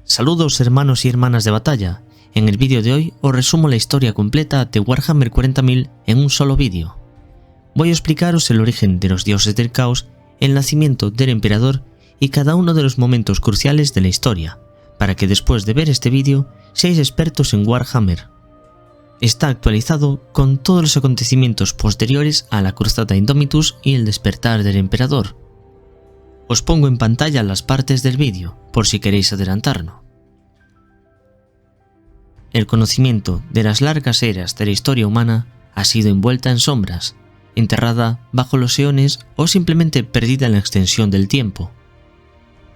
Saludos hermanos y hermanas de batalla. En el vídeo de hoy os resumo la historia completa de Warhammer 40.000 en un solo vídeo. Voy a explicaros el origen de los dioses del caos, el nacimiento del emperador y cada uno de los momentos cruciales de la historia, para que después de ver este vídeo seáis expertos en Warhammer. Está actualizado con todos los acontecimientos posteriores a la cruzada Indomitus y el despertar del emperador. Os pongo en pantalla las partes del vídeo, por si queréis adelantarlo. El conocimiento de las largas eras de la historia humana ha sido envuelta en sombras, enterrada bajo los eones o simplemente perdida en la extensión del tiempo.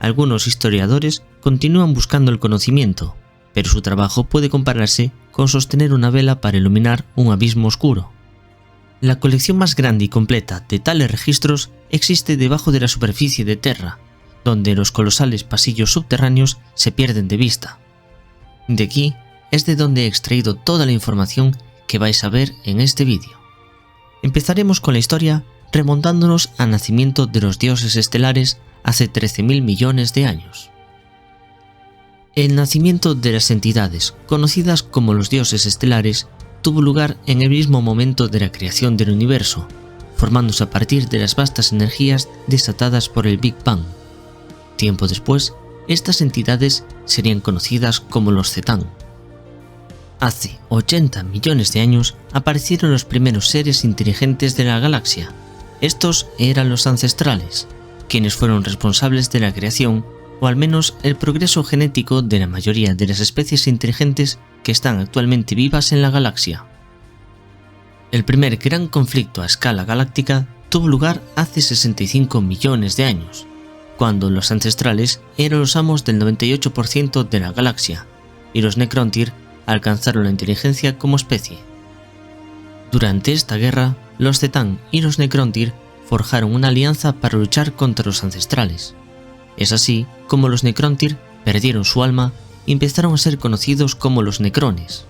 Algunos historiadores continúan buscando el conocimiento, pero su trabajo puede compararse con sostener una vela para iluminar un abismo oscuro. La colección más grande y completa de tales registros existe debajo de la superficie de Terra, donde los colosales pasillos subterráneos se pierden de vista. De aquí es de donde he extraído toda la información que vais a ver en este vídeo. Empezaremos con la historia remontándonos al nacimiento de los dioses estelares hace 13.000 millones de años. El nacimiento de las entidades, conocidas como los dioses estelares, tuvo lugar en el mismo momento de la creación del universo, formándose a partir de las vastas energías desatadas por el Big Bang. Tiempo después, estas entidades serían conocidas como los Zetán. Hace 80 millones de años aparecieron los primeros seres inteligentes de la galaxia. Estos eran los ancestrales, quienes fueron responsables de la creación o al menos el progreso genético de la mayoría de las especies inteligentes que están actualmente vivas en la galaxia. El primer gran conflicto a escala galáctica tuvo lugar hace 65 millones de años, cuando los ancestrales eran los amos del 98% de la galaxia, y los Necrontyr alcanzaron la inteligencia como especie. Durante esta guerra, los Zetán y los Necrontyr forjaron una alianza para luchar contra los ancestrales. Es así como los Necrontyr perdieron su alma y empezaron a ser conocidos como los Necrones.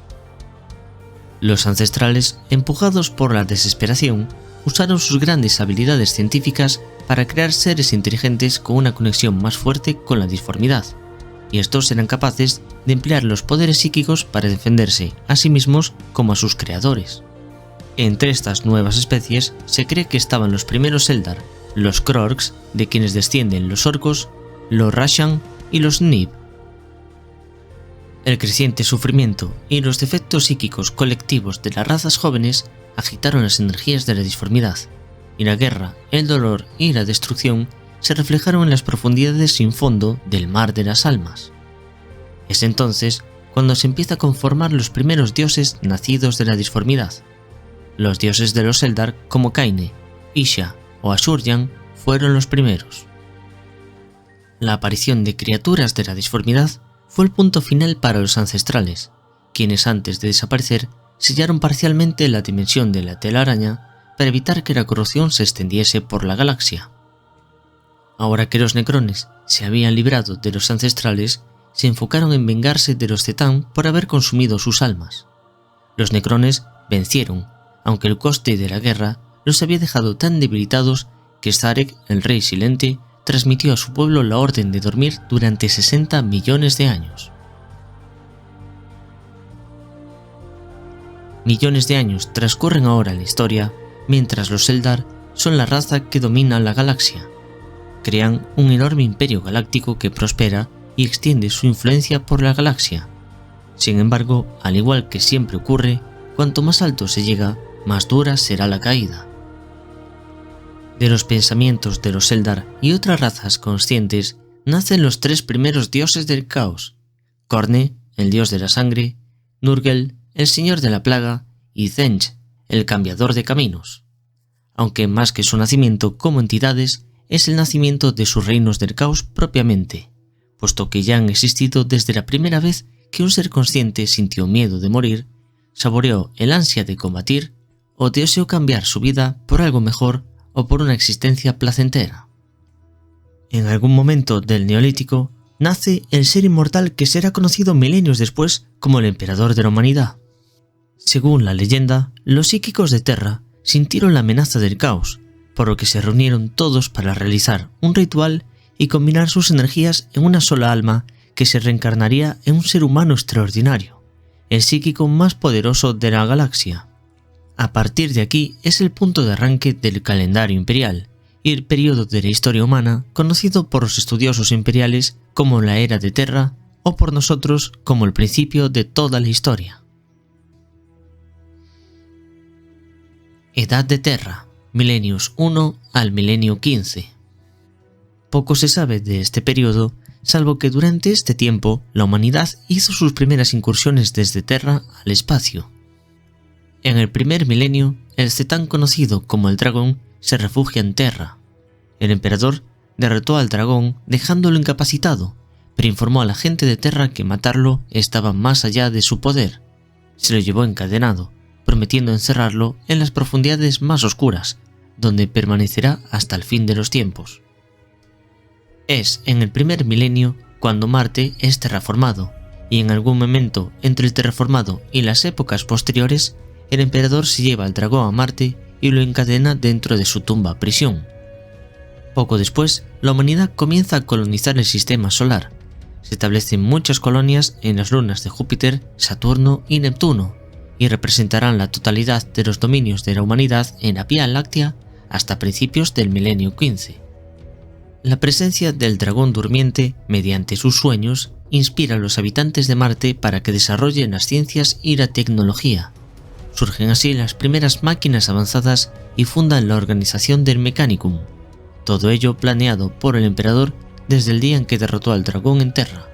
Los ancestrales, empujados por la desesperación, usaron sus grandes habilidades científicas para crear seres inteligentes con una conexión más fuerte con la disformidad, y estos eran capaces de emplear los poderes psíquicos para defenderse a sí mismos como a sus creadores. Entre estas nuevas especies se cree que estaban los primeros Eldar, los Krorks, de quienes descienden los orcos, los Rashan y los Nib. El creciente sufrimiento y los defectos psíquicos colectivos de las razas jóvenes agitaron las energías de la disformidad, y la guerra, el dolor y la destrucción se reflejaron en las profundidades sin fondo del mar de las almas. Es entonces cuando se empieza a conformar los primeros dioses nacidos de la disformidad. Los dioses de los Eldar como Kaine, Isha o Asuryan fueron los primeros. La aparición de criaturas de la disformidad fue el punto final para los ancestrales, quienes antes de desaparecer sellaron parcialmente la dimensión de la telaraña para evitar que la corrupción se extendiese por la galaxia. Ahora que los Necrones se habían librado de los ancestrales, se enfocaron en vengarse de los Zetán por haber consumido sus almas. Los Necrones vencieron, aunque el coste de la guerra los había dejado tan debilitados que Zarek, el rey silente, transmitió a su pueblo la orden de dormir durante 60 millones de años. Millones de años transcurren ahora en la historia, mientras los Eldar son la raza que domina la galaxia. Crean un enorme imperio galáctico que prospera y extiende su influencia por la galaxia. Sin embargo, al igual que siempre ocurre, cuanto más alto se llega, más dura será la caída. De los pensamientos de los Eldar y otras razas conscientes nacen los tres primeros dioses del caos: Khorne, el dios de la sangre, Nurgle, el señor de la plaga, y Thenj, el cambiador de caminos. Aunque más que su nacimiento como entidades, es el nacimiento de sus reinos del caos propiamente, puesto que ya han existido desde la primera vez que un ser consciente sintió miedo de morir, saboreó el ansia de combatir o deseó cambiar su vida por algo mejor o por una existencia placentera. En algún momento del Neolítico nace el ser inmortal que será conocido milenios después como el emperador de la humanidad. Según la leyenda, los psíquicos de Terra sintieron la amenaza del caos, por lo que se reunieron todos para realizar un ritual y combinar sus energías en una sola alma que se reencarnaría en un ser humano extraordinario, el psíquico más poderoso de la galaxia. A partir de aquí es el punto de arranque del calendario imperial y el periodo de la historia humana conocido por los estudiosos imperiales como la Era de Terra o por nosotros como el principio de toda la historia. Edad de Terra, milenios 1 al milenio 15. Poco se sabe de este periodo, salvo que durante este tiempo la humanidad hizo sus primeras incursiones desde Terra al espacio. En el primer milenio, el Zetán conocido como el dragón se refugia en Terra. El emperador derrotó al dragón dejándolo incapacitado, pero informó a la gente de Terra que matarlo estaba más allá de su poder. Se lo llevó encadenado, prometiendo encerrarlo en las profundidades más oscuras, donde permanecerá hasta el fin de los tiempos. Es en el primer milenio cuando Marte es terraformado, y en algún momento entre el terraformado y las épocas posteriores, el emperador se lleva al dragón a Marte y lo encadena dentro de su tumba-prisión. Poco después, la humanidad comienza a colonizar el sistema solar. Se establecen muchas colonias en las lunas de Júpiter, Saturno y Neptuno, y representarán la totalidad de los dominios de la humanidad en la Vía Láctea hasta principios del milenio 15. La presencia del dragón durmiente, mediante sus sueños, inspira a los habitantes de Marte para que desarrollen las ciencias y la tecnología. Surgen así las primeras máquinas avanzadas y fundan la organización del Mechanicum. Todo ello planeado por el emperador desde el día en que derrotó al dragón en Terra.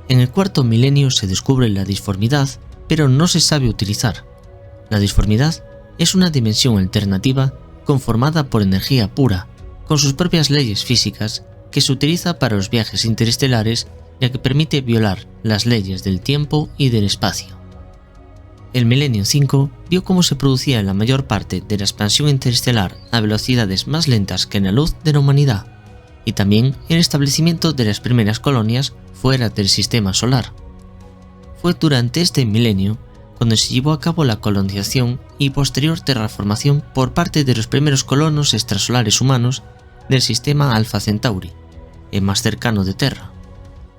En el cuarto milenio se descubre la disformidad, pero no se sabe utilizar. La disformidad es una dimensión alternativa conformada por energía pura, con sus propias leyes físicas, que se utiliza para los viajes interestelares, ya que permite violar las leyes del tiempo y del espacio. El milenio 5 vio cómo se producía la mayor parte de la expansión interestelar a velocidades más lentas que en la luz de la humanidad, y también el establecimiento de las primeras colonias fuera del sistema solar. Fue durante este milenio cuando se llevó a cabo la colonización y posterior terraformación por parte de los primeros colonos extrasolares humanos del sistema Alpha Centauri, el más cercano de Terra.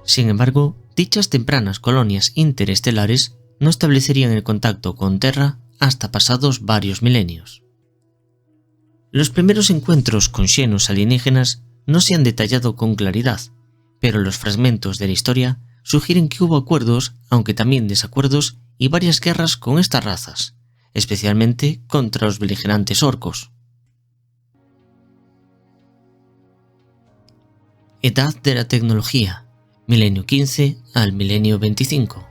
Sin embargo, dichas tempranas colonias interestelares no establecerían el contacto con Terra hasta pasados varios milenios. Los primeros encuentros con xenos alienígenas no se han detallado con claridad, pero los fragmentos de la historia sugieren que hubo acuerdos, aunque también desacuerdos, y varias guerras con estas razas, especialmente contra los beligerantes orcos. Edad de la tecnología, milenio 15 al milenio 25.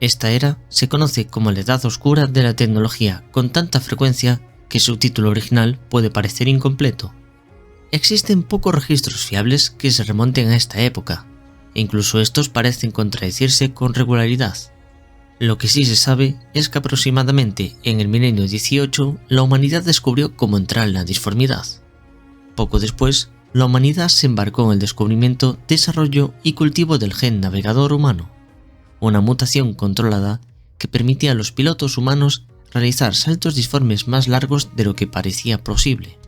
Esta era se conoce como la Edad Oscura de la tecnología con tanta frecuencia que su título original puede parecer incompleto. Existen pocos registros fiables que se remonten a esta época, e incluso estos parecen contradecirse con regularidad. Lo que sí se sabe es que aproximadamente en el milenio 18 la humanidad descubrió cómo entrar en la disformidad. Poco después, la humanidad se embarcó en el descubrimiento, desarrollo y cultivo del gen navegador humano, una mutación controlada que permitía a los pilotos humanos realizar saltos disformes más largos de lo que parecía posible.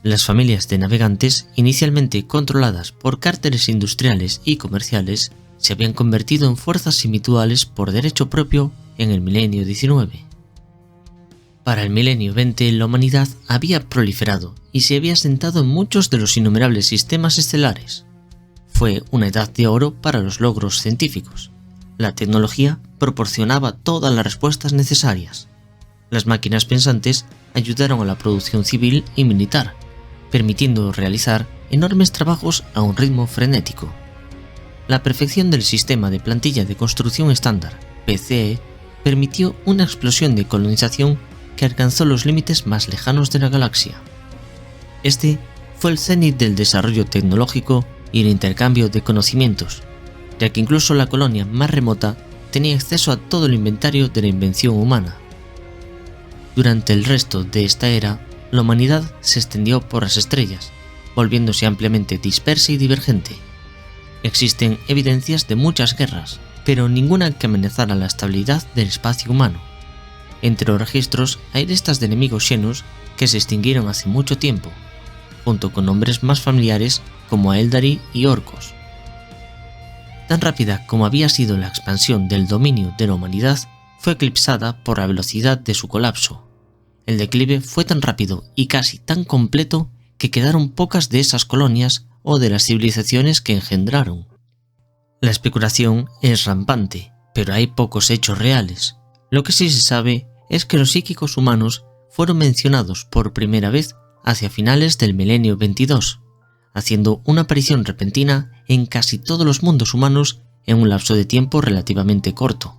Las familias de navegantes, inicialmente controladas por cárteles industriales y comerciales, se habían convertido en fuerzas individuales por derecho propio en el milenio 19. Para el milenio 20 la humanidad había proliferado y se había asentado en muchos de los innumerables sistemas estelares. Fue una edad de oro para los logros científicos. La tecnología proporcionaba todas las respuestas necesarias. Las máquinas pensantes ayudaron a la producción civil y militar, permitiendo realizar enormes trabajos a un ritmo frenético. La perfección del sistema de plantilla de construcción estándar, PCE, permitió una explosión de colonización que alcanzó los límites más lejanos de la galaxia. Este fue el cenit del desarrollo tecnológico y el intercambio de conocimientos, ya que incluso la colonia más remota tenía acceso a todo el inventario de la invención humana. Durante el resto de esta era, la humanidad se extendió por las estrellas, volviéndose ampliamente dispersa y divergente. Existen evidencias de muchas guerras, pero ninguna que amenazara la estabilidad del espacio humano. Entre los registros hay listas de enemigos xenos que se extinguieron hace mucho tiempo, junto con nombres más familiares como Aeldari y Orcos. Tan rápida como había sido la expansión del dominio de la humanidad, fue eclipsada por la velocidad de su colapso. El declive fue tan rápido y casi tan completo que quedaron pocas de esas colonias o de las civilizaciones que engendraron. La especulación es rampante, pero hay pocos hechos reales. Lo que sí se sabe es que los psíquicos humanos fueron mencionados por primera vez hacia finales del milenio 22, haciendo una aparición repentina en casi todos los mundos humanos en un lapso de tiempo relativamente corto.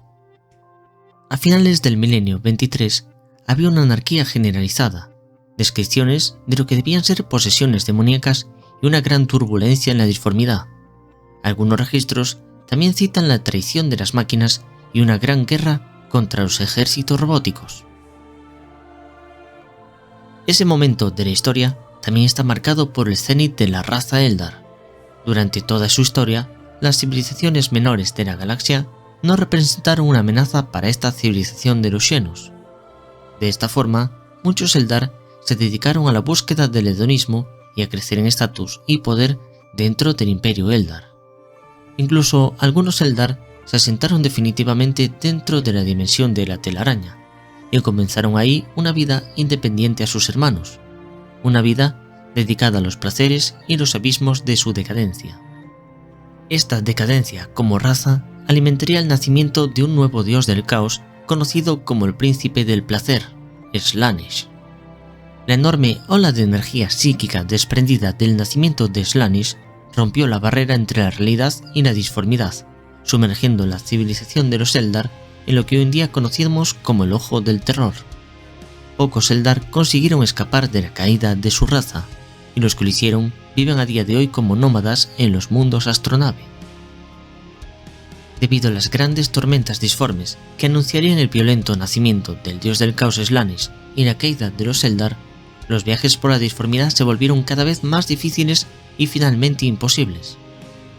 A finales del milenio 23 había una anarquía generalizada, descripciones de lo que debían ser posesiones demoníacas y una gran turbulencia en la disformidad. Algunos registros también citan la traición de las máquinas y una gran guerra contra los ejércitos robóticos. Ese momento de la historia también está marcado por el cenit de la raza Eldar. Durante toda su historia, las civilizaciones menores de la galaxia no representaron una amenaza para esta civilización de los Xenos. De esta forma, muchos Eldar se dedicaron a la búsqueda del hedonismo y a crecer en estatus y poder dentro del Imperio Eldar. Incluso algunos Eldar se asentaron definitivamente dentro de la dimensión de la telaraña y comenzaron ahí una vida independiente a sus hermanos, una vida dedicada a los placeres y los abismos de su decadencia. Esta decadencia como raza alimentaría el nacimiento de un nuevo dios del caos conocido como el príncipe del placer, Slaanesh. La enorme ola de energía psíquica desprendida del nacimiento de Slaanesh rompió la barrera entre la realidad y la disformidad, sumergiendo la civilización de los Eldar en lo que hoy en día conocemos como el Ojo del Terror. Pocos Eldar consiguieron escapar de la caída de su raza, y los que lo hicieron viven a día de hoy como nómadas en los mundos astronave. Debido a las grandes tormentas disformes que anunciarían el violento nacimiento del dios del caos Slaanesh y la caída de los Eldar, los viajes por la disformidad se volvieron cada vez más difíciles y finalmente imposibles.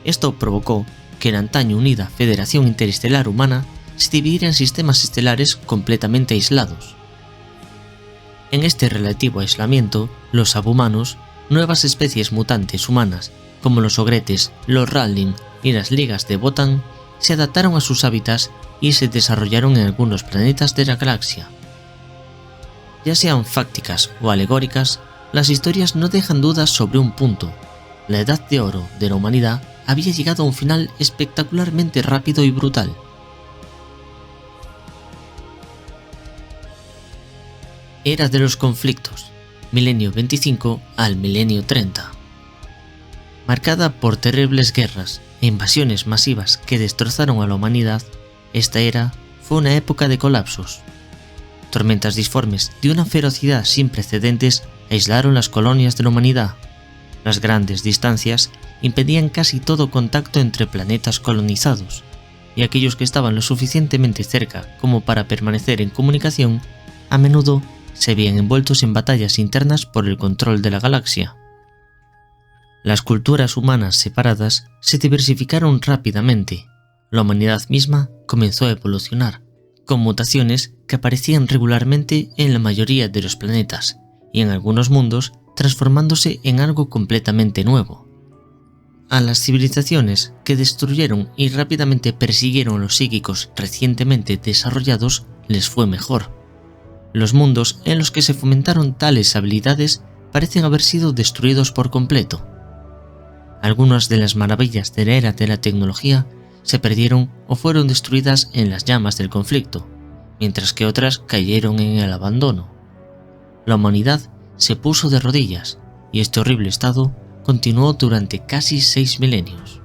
Esto provocó que la antaño unida Federación Interestelar Humana se dividiera en sistemas estelares completamente aislados. En este relativo aislamiento, los subhumanos, nuevas especies mutantes humanas como los ogretes, los Ralling y las ligas de Votan, se adaptaron a sus hábitats y se desarrollaron en algunos planetas de la galaxia. Ya sean fácticas o alegóricas, las historias no dejan dudas sobre un punto: la edad de oro de la humanidad había llegado a un final espectacularmente rápido y brutal. Era de los conflictos, milenio 25 al milenio 30. Marcada por terribles guerras e invasiones masivas que destrozaron a la humanidad, esta era fue una época de colapsos. Tormentas disformes de una ferocidad sin precedentes aislaron las colonias de la humanidad. Las grandes distancias impedían casi todo contacto entre planetas colonizados, y aquellos que estaban lo suficientemente cerca como para permanecer en comunicación, a menudo se veían envueltos en batallas internas por el control de la galaxia. Las culturas humanas separadas se diversificaron rápidamente. La humanidad misma comenzó a evolucionar, con mutaciones que aparecían regularmente en la mayoría de los planetas, y en algunos mundos transformándose en algo completamente nuevo. A las civilizaciones que destruyeron y rápidamente persiguieron a los psíquicos recientemente desarrollados les fue mejor. Los mundos en los que se fomentaron tales habilidades parecen haber sido destruidos por completo. Algunas de las maravillas de la era de la tecnología se perdieron o fueron destruidas en las llamas del conflicto, mientras que otras cayeron en el abandono. La humanidad se puso de rodillas, y este horrible estado continuó durante casi 6 milenios.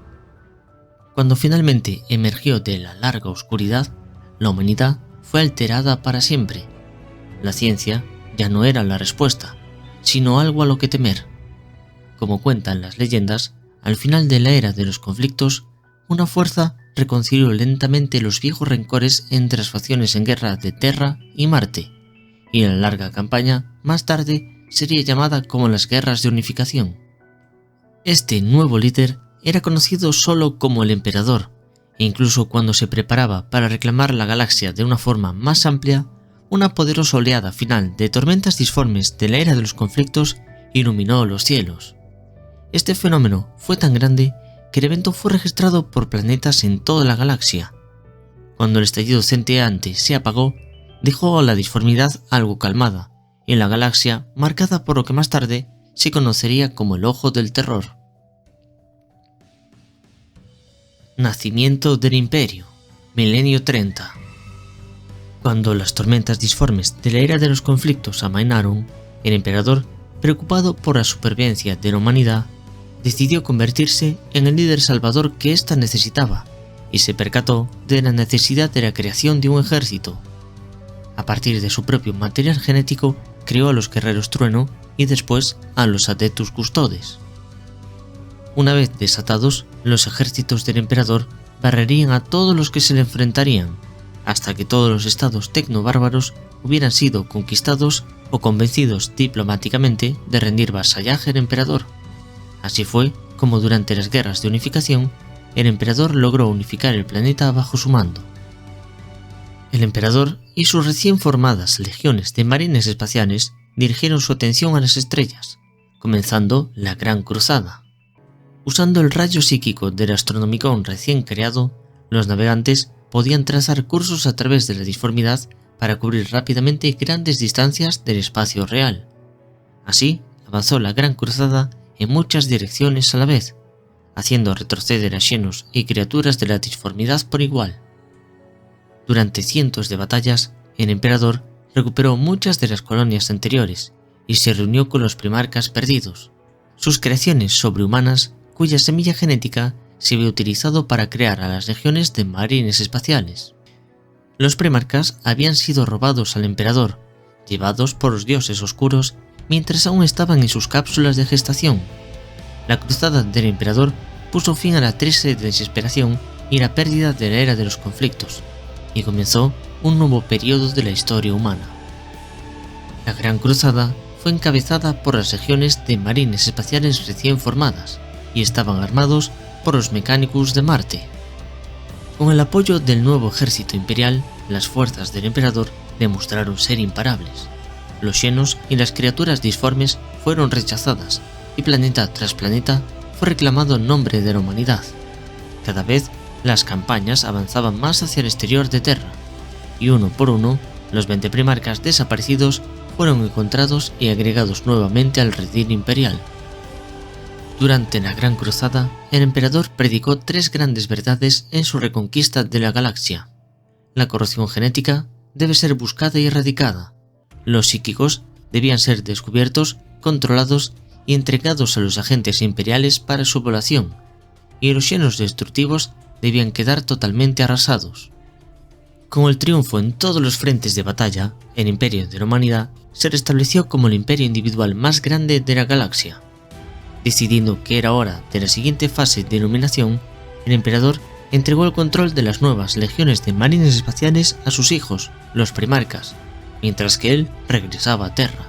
Cuando finalmente emergió de la larga oscuridad, la humanidad fue alterada para siempre. La ciencia ya no era la respuesta, sino algo a lo que temer. Como cuentan las leyendas, al final de la era de los conflictos, una fuerza reconcilió lentamente los viejos rencores entre las facciones en guerra de Terra y Marte, y la larga campaña, más tarde, sería llamada como las Guerras de Unificación. Este nuevo líder era conocido solo como el Emperador, e incluso cuando se preparaba para reclamar la galaxia de una forma más amplia, una poderosa oleada final de tormentas disformes de la era de los conflictos iluminó los cielos. Este fenómeno fue tan grande que el evento fue registrado por planetas en toda la galaxia. Cuando el estallido centelleante se apagó, dejó a la disformidad algo calmada, en la galaxia marcada por lo que más tarde se conocería como el Ojo del Terror. Nacimiento del Imperio, Milenio 30. Cuando las tormentas disformes de la era de los conflictos amainaron, el emperador, preocupado por la supervivencia de la humanidad, decidió convertirse en el líder salvador que ésta necesitaba y se percató de la necesidad de la creación de un ejército. A partir de su propio material genético, creó a los guerreros trueno y después a los adeptus custodes. Una vez desatados, los ejércitos del emperador barrerían a todos los que se le enfrentarían, hasta que todos los estados tecno-bárbaros hubieran sido conquistados o convencidos diplomáticamente de rendir vasallaje al emperador. Así fue como durante las guerras de unificación, el emperador logró unificar el planeta bajo su mando. El emperador y sus recién formadas legiones de marines espaciales dirigieron su atención a las estrellas, comenzando la Gran Cruzada. Usando el rayo psíquico del Astronomicon recién creado, los navegantes podían trazar cursos a través de la disformidad para cubrir rápidamente grandes distancias del espacio real. Así avanzó la Gran Cruzada en muchas direcciones a la vez, haciendo retroceder a xenos y criaturas de la disformidad por igual. Durante cientos de batallas, el emperador recuperó muchas de las colonias anteriores y se reunió con los primarcas perdidos, sus creaciones sobrehumanas cuya semilla genética se había utilizado para crear a las legiones de marines espaciales. Los primarcas habían sido robados al emperador, llevados por los dioses oscuros mientras aún estaban en sus cápsulas de gestación. La cruzada del emperador puso fin a la triste desesperación y la pérdida de la era de los conflictos, y comenzó un nuevo periodo de la historia humana. La Gran Cruzada fue encabezada por las legiones de marines espaciales recién formadas y estaban armados por los Mechanicus de Marte. Con el apoyo del nuevo ejército imperial, las fuerzas del emperador demostraron ser imparables. Los xenos y las criaturas disformes fueron rechazadas y planeta tras planeta fue reclamado en nombre de la humanidad. Cada vez las campañas avanzaban más hacia el exterior de Terra, y uno por uno, los 20 primarcas desaparecidos fueron encontrados y agregados nuevamente al redil imperial. Durante la Gran Cruzada, el emperador predicó 3 grandes verdades en su reconquista de la galaxia. La corrupción genética debe ser buscada y erradicada. Los psíquicos debían ser descubiertos, controlados y entregados a los agentes imperiales para su población, y los xenos destructivos debían quedar totalmente arrasados. Con el triunfo en todos los frentes de batalla, el Imperio de la Humanidad se restableció como el imperio individual más grande de la galaxia. Decidiendo que era hora de la siguiente fase de iluminación, el emperador entregó el control de las nuevas legiones de marines espaciales a sus hijos, los primarcas, mientras que él regresaba a Terra.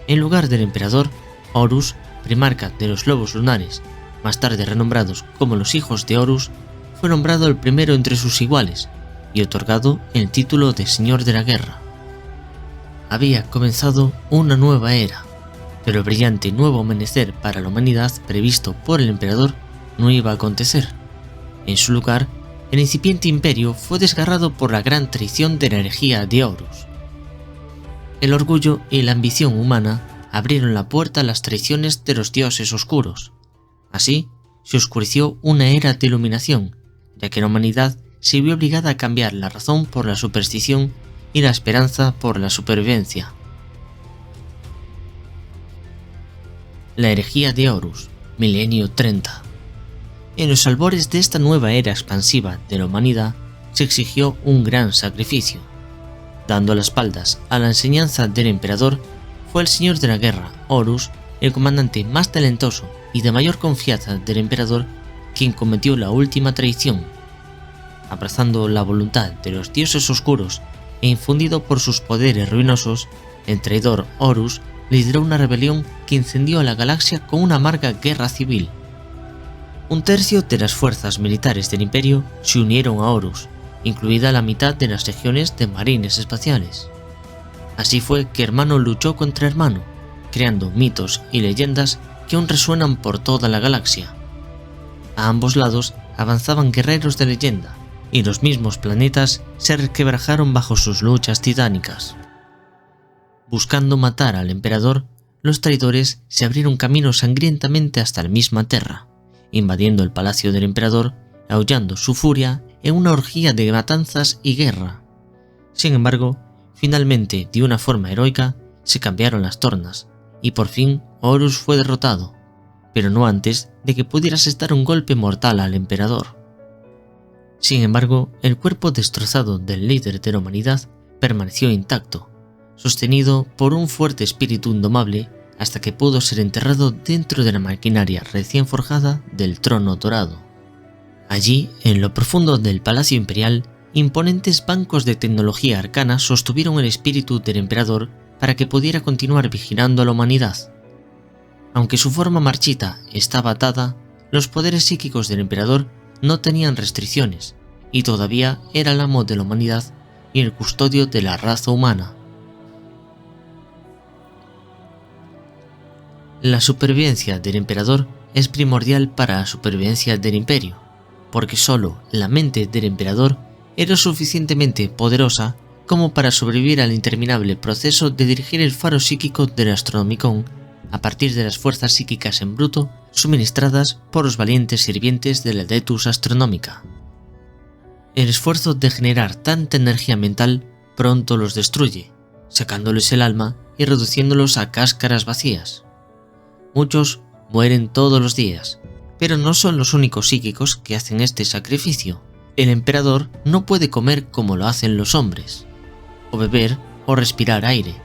En lugar del emperador, Horus, primarca de los lobos lunares, más tarde renombrados como los hijos de Horus, fue nombrado el primero entre sus iguales y otorgado el título de Señor de la Guerra. Había comenzado una nueva era, pero el brillante nuevo amanecer para la humanidad previsto por el emperador no iba a acontecer. En su lugar, el incipiente imperio fue desgarrado por la gran traición de la herejía de Horus. El orgullo y la ambición humana abrieron la puerta a las traiciones de los dioses oscuros. Así, se oscureció una era de iluminación, ya que la humanidad se vio obligada a cambiar la razón por la superstición y la esperanza por la supervivencia. La herejía de Horus, Milenio 30. En los albores de esta nueva era expansiva de la humanidad, se exigió un gran sacrificio. Dando las espaldas a la enseñanza del emperador, fue el señor de la guerra, Horus, el comandante más talentoso y de mayor confianza del emperador, quien cometió la última traición. Abrazando la voluntad de los dioses oscuros e infundido por sus poderes ruinosos, el traidor Horus lideró una rebelión que incendió a la galaxia con una amarga guerra civil. Un tercio de las fuerzas militares del imperio se unieron a Horus, incluida la mitad de las legiones de marines espaciales. Así fue que hermano luchó contra hermano, creando mitos y leyendas que aún resuenan por toda la galaxia. A ambos lados avanzaban guerreros de leyenda, y los mismos planetas se resquebrajaron bajo sus luchas titánicas. Buscando matar al emperador, los traidores se abrieron camino sangrientamente hasta la misma Terra, invadiendo el palacio del emperador, aullando su furia en una orgía de matanzas y guerra. Sin embargo, finalmente, de una forma heroica, se cambiaron las tornas, y por fin Horus fue derrotado, pero no antes de que pudiera asestar un golpe mortal al emperador. Sin embargo, el cuerpo destrozado del líder de la humanidad permaneció intacto, sostenido por un fuerte espíritu indomable hasta que pudo ser enterrado dentro de la maquinaria recién forjada del trono dorado. Allí, en lo profundo del Palacio Imperial, imponentes bancos de tecnología arcana sostuvieron el espíritu del emperador para que pudiera continuar vigilando a la humanidad. Aunque su forma marchita estaba atada, los poderes psíquicos del emperador no tenían restricciones, y todavía era el amo de la humanidad y el custodio de la raza humana. La supervivencia del emperador es primordial para la supervivencia del imperio, porque solo la mente del emperador era suficientemente poderosa como para sobrevivir al interminable proceso de dirigir el faro psíquico del Astronomicon a partir de las fuerzas psíquicas en bruto suministradas por los valientes sirvientes de la Detus Astronómica. El esfuerzo de generar tanta energía mental pronto los destruye, sacándoles el alma y reduciéndolos a cáscaras vacías. Muchos mueren todos los días, pero no son los únicos psíquicos que hacen este sacrificio. El emperador no puede comer como lo hacen los hombres, o beber o respirar aire,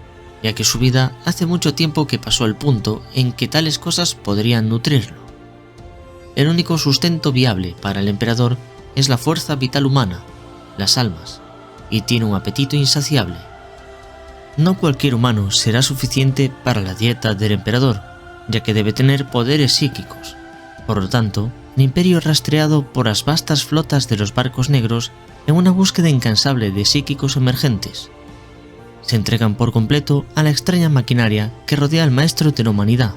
ya que su vida hace mucho tiempo que pasó al punto en que tales cosas podrían nutrirlo. El único sustento viable para el emperador es la fuerza vital humana, las almas, y tiene un apetito insaciable. No cualquier humano será suficiente para la dieta del emperador, ya que debe tener poderes psíquicos. Por lo tanto, el imperio es rastreado por las vastas flotas de los barcos negros en una búsqueda incansable de psíquicos emergentes. Se entregan por completo a la extraña maquinaria que rodea al maestro de la humanidad,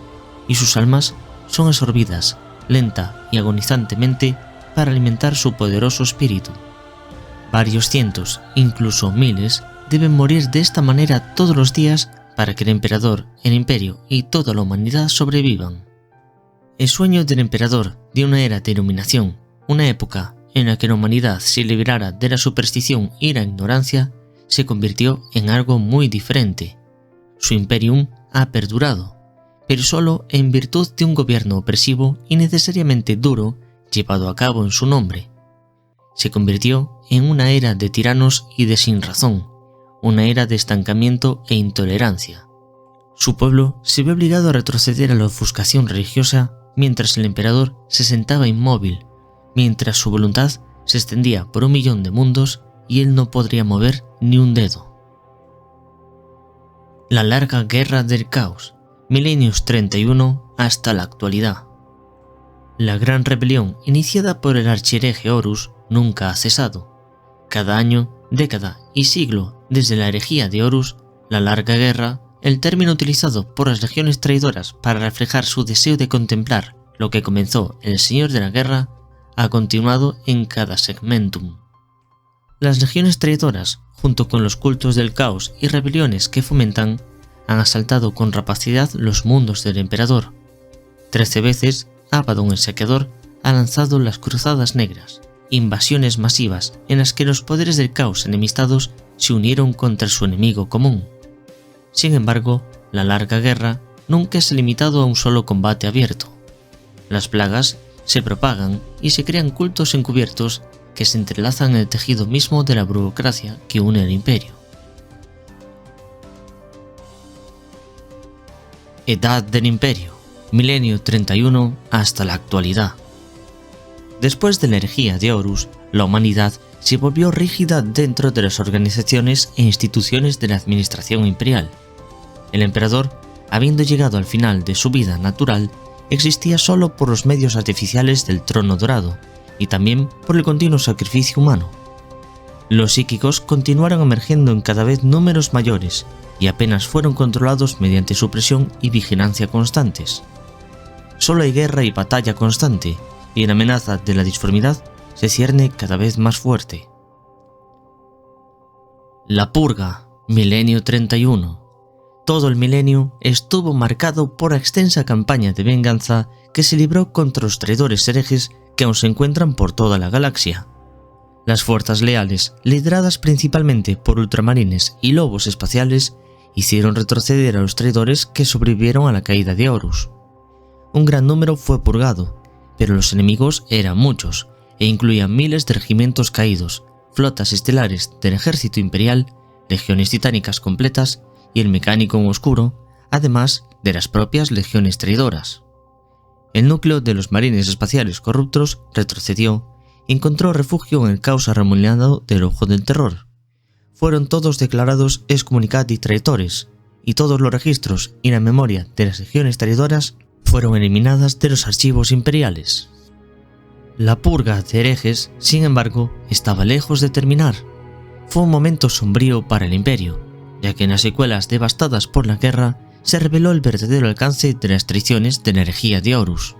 y sus almas son absorbidas, lenta y agonizantemente, para alimentar su poderoso espíritu. Varios cientos, incluso miles, deben morir de esta manera todos los días para que el emperador, el imperio y toda la humanidad sobrevivan. El sueño del emperador de una era de iluminación, una época en la que la humanidad se liberara de la superstición y la ignorancia, se convirtió en algo muy diferente. Su imperium ha perdurado, pero solo en virtud de un gobierno opresivo y necesariamente duro llevado a cabo en su nombre. Se convirtió en una era de tiranos y de sinrazón, una era de estancamiento e intolerancia. Su pueblo se vio obligado a retroceder a la ofuscación religiosa mientras el emperador se sentaba inmóvil, mientras su voluntad se extendía por 1.000.000 de mundos y él no podría mover ni un dedo. La larga guerra del caos, Milenios 31 hasta la actualidad. La gran rebelión iniciada por el archihereje Horus nunca ha cesado. Cada año, década y siglo desde la herejía de Horus, la larga guerra, el término utilizado por las legiones traidoras para reflejar su deseo de contemplar lo que comenzó el Señor de la Guerra, ha continuado en cada segmentum. Las legiones traidoras, junto con los cultos del caos y rebeliones que fomentan, han asaltado con rapacidad los mundos del emperador. 13 veces, Abaddon el Saqueador ha lanzado las Cruzadas Negras, invasiones masivas en las que los poderes del caos enemistados se unieron contra su enemigo común. Sin embargo, la larga guerra nunca se ha limitado a un solo combate abierto. Las plagas se propagan y se crean cultos encubiertos que se entrelazan en el tejido mismo de la burocracia que une al imperio. Edad del Imperio, Milenio 31 hasta la actualidad. Después de la herejía de Horus, la humanidad se volvió rígida dentro de las organizaciones e instituciones de la administración imperial. El emperador, habiendo llegado al final de su vida natural, existía solo por los medios artificiales del trono dorado y también por el continuo sacrificio humano. Los psíquicos continuaron emergiendo en cada vez números mayores y apenas fueron controlados mediante supresión y vigilancia constantes. Solo hay guerra y batalla constante, y la amenaza de la disformidad se cierne cada vez más fuerte. La Purga, Milenio 31. Todo el milenio estuvo marcado por la extensa campaña de venganza que se libró contra los traidores herejes que aún se encuentran por toda la galaxia. Las fuerzas leales, lideradas principalmente por ultramarines y lobos espaciales, hicieron retroceder a los traidores que sobrevivieron a la caída de Horus. Un gran número fue purgado, pero los enemigos eran muchos e incluían miles de regimientos caídos, flotas estelares del ejército imperial, legiones titánicas completas y el mecánico oscuro, además de las propias legiones traidoras. El núcleo de los marines espaciales corruptos retrocedió y encontró refugio en el caos arremolinado del Ojo del Terror. Fueron todos declarados excomunicati traidores, y todos los registros y la memoria de las legiones traidoras fueron eliminadas de los archivos imperiales. La purga de herejes, sin embargo, estaba lejos de terminar. Fue un momento sombrío para el Imperio, ya que en las secuelas devastadas por la guerra se reveló el verdadero alcance de las traiciones de la herejía de Horus.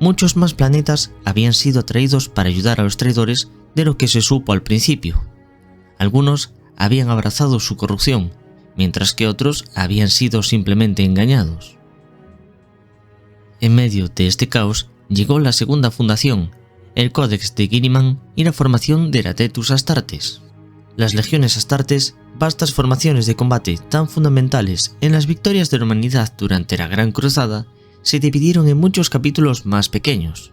Muchos más planetas habían sido atraídos para ayudar a los traidores de lo que se supo al principio. Algunos habían abrazado su corrupción, mientras que otros habían sido simplemente engañados. En medio de este caos llegó la segunda fundación, el Códex de Guilliman y la formación de la Tetus Astartes. Las legiones Astartes, vastas formaciones de combate tan fundamentales en las victorias de la humanidad durante la Gran Cruzada, se dividieron en muchos capítulos más pequeños.